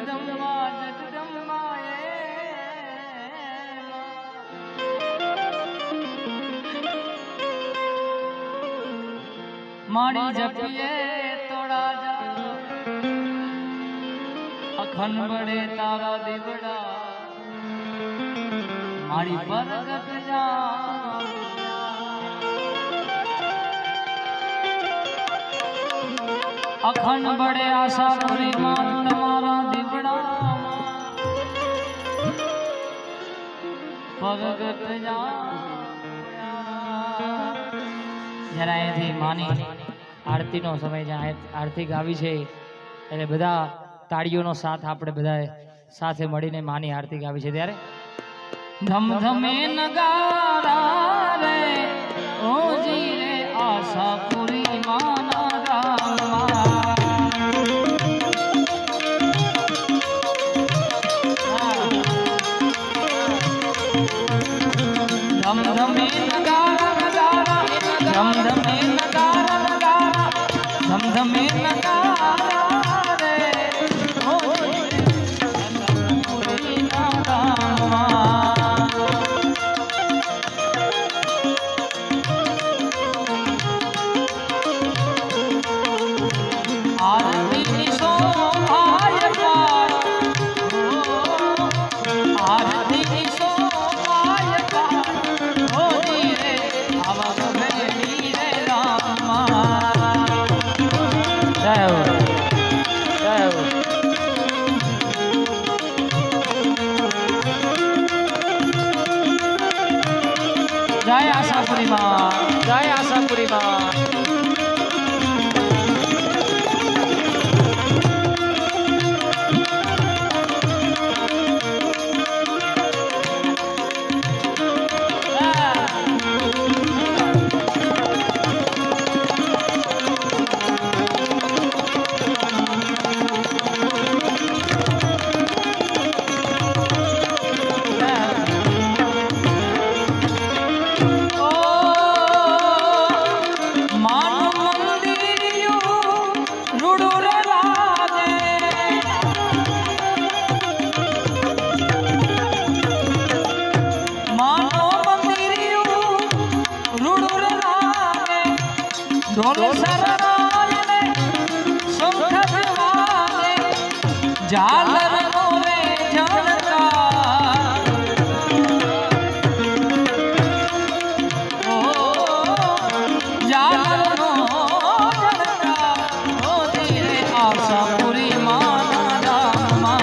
જગદંબા જગદંબા મારી જપીએ તોડા જા અખંડ બડે તારા દીવડા મારી પરગટ જા અખંડ બડે આશાપુરી માં તમારા દીવડા પરગટ જા જરા એથી માની આરતીનો સમય જ્યાં આરતી ગાવી છે એટલે બધા તાળીઓનો સાથ આપણે બધા સાથે મળીને માની આરતી ગાવી છે ત્યારે ધમધમે નગારા રે ઓજી રે આશાપુરી માના રામા ધમધમે નગારા નગારા ધમધમે નગારા નગારા ધમધમે નગારા રે ઓજી રે આશાપુરી માના રામા जय आशापुरी माँ जय आशापुरी माँ ढोल सरनाये शंख वागे झालर मोरे झलका ओ झालर नो झलका ओ धीरे आशापुरी माना रामा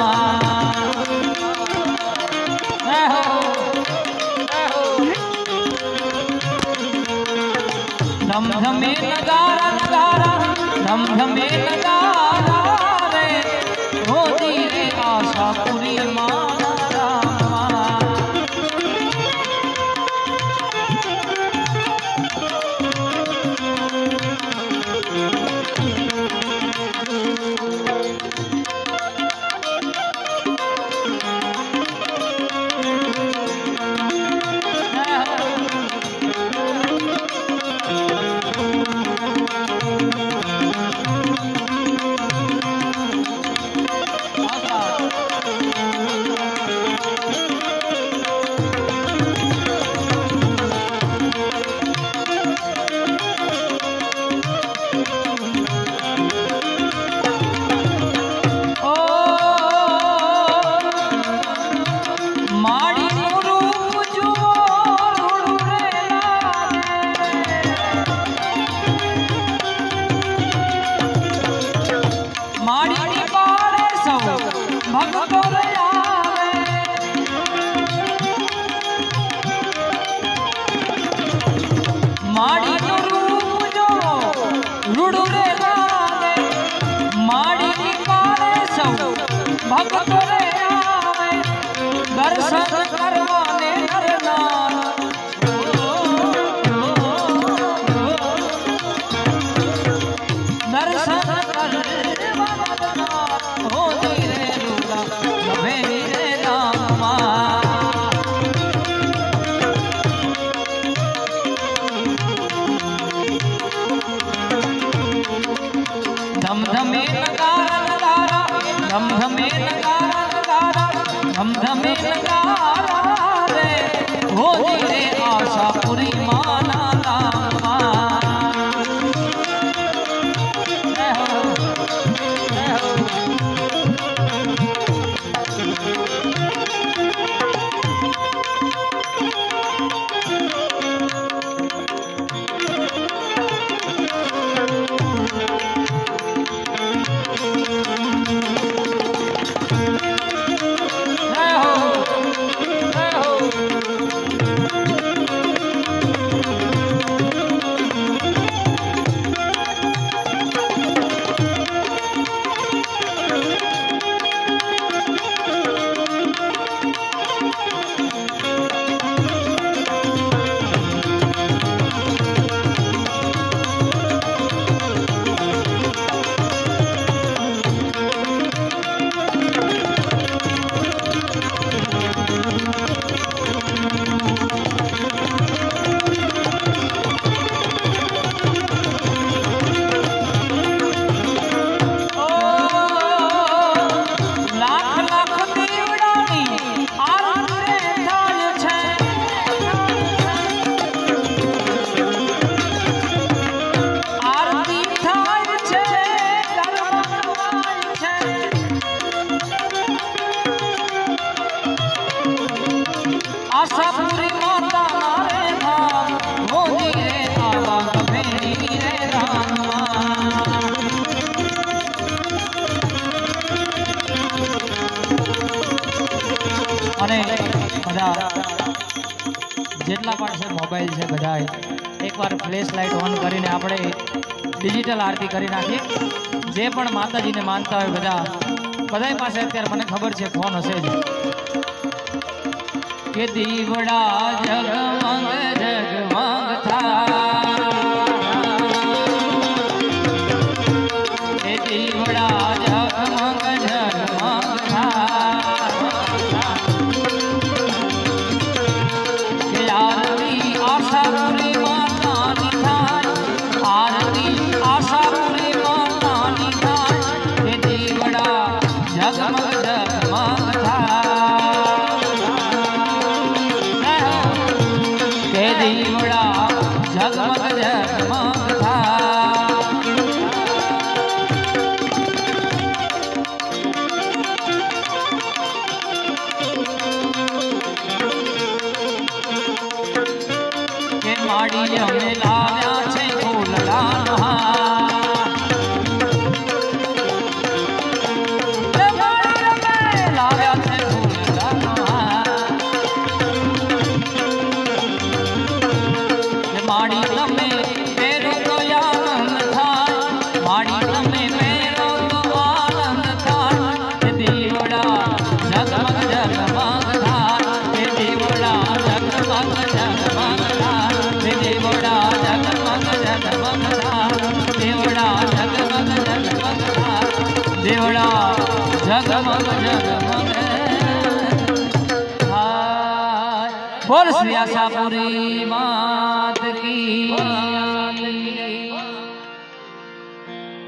धमधमे नगारा नगारा धमधमे नगारा रे होती रे आशापुरी माना रामा કપાટ છે, મોબાઈલ છે, બધા એકવાર ફ્લેશ લાઇટ ઓન કરીને આપણે ડિજિટલ આરતી કરી નાખીએ. જે પણ માતાજીને માનતા હોય બધાય પાસે અત્યારે મને ખબર છે ફોન હશે જ. કે દીવડા જગમગ જગમગ થાય, કે દીવડા જગમગ જગમગ થાય, કે આરતી આશાપુરી માતાની થાય, આરતી આશાપુરી માતાની થાય, કે દીવડા જગમગ જગમગ થાય, કે દીવડા જગમગ જગમગ થાય. કે માડી અમે લાવ્યા છે ફૂલડાનો હાર, કે માડી અમે લાવ્યા છે ફૂલડાનો હાર, કે માડી તમે પહેરો તો આનંદ થાય, માડી તમે પહેરો તો આનંદ થાય, કે દીવડા જગમગ જગમગ થાય, કે દીવડા જગમગ જગમગ થાય, કે દીવડા જગમગ જગમગ થાય, દીવડા જગમગ જગમગ થાય, દીવડા જગમગ જગમગ થાય. બોલ શ્રી આશાપુરી માત કી